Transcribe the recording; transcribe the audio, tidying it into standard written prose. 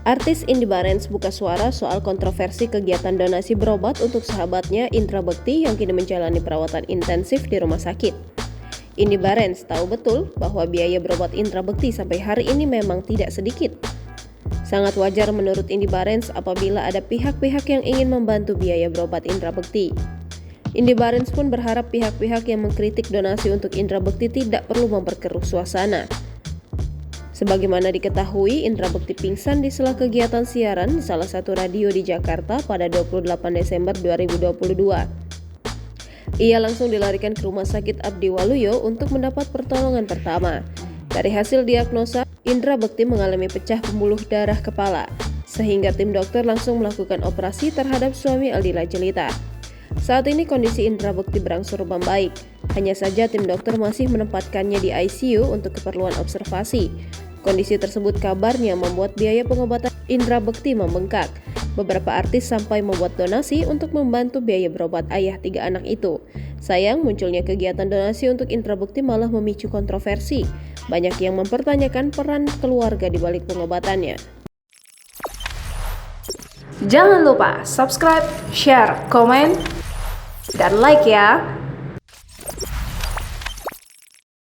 Artis Indy Barens buka suara soal kontroversi kegiatan donasi berobat untuk sahabatnya Indra Bekti yang kini menjalani perawatan intensif di rumah sakit. Indy Barens tahu betul bahwa biaya berobat Indra Bekti sampai hari ini memang tidak sedikit. Sangat wajar menurut Indy Barens apabila ada pihak-pihak yang ingin membantu biaya berobat Indra Bekti. Indy Barens pun berharap pihak-pihak yang mengkritik donasi untuk Indra Bekti tidak perlu memperkeruh suasana. Sebagaimana diketahui, Indra Bekti pingsan di sela kegiatan siaran di salah satu radio di Jakarta pada 28 Desember 2022. Ia langsung dilarikan ke Rumah Sakit Abdi Waluyo untuk mendapat pertolongan pertama. Dari hasil diagnosa, Indra Bekti mengalami pecah pembuluh darah kepala, sehingga tim dokter langsung melakukan operasi terhadap suami Aldila Jelita. Saat ini kondisi Indra Bekti berangsur membaik, hanya saja tim dokter masih menempatkannya di ICU untuk keperluan observasi. Kondisi tersebut kabarnya membuat biaya pengobatan Indra Bekti membengkak. Beberapa artis sampai membuat donasi untuk membantu biaya berobat ayah 3 anak itu. Sayang, munculnya kegiatan donasi untuk Indra Bekti malah memicu kontroversi. Banyak yang mempertanyakan peran keluarga di balik pengobatannya. Jangan lupa subscribe, share, komen, dan like ya!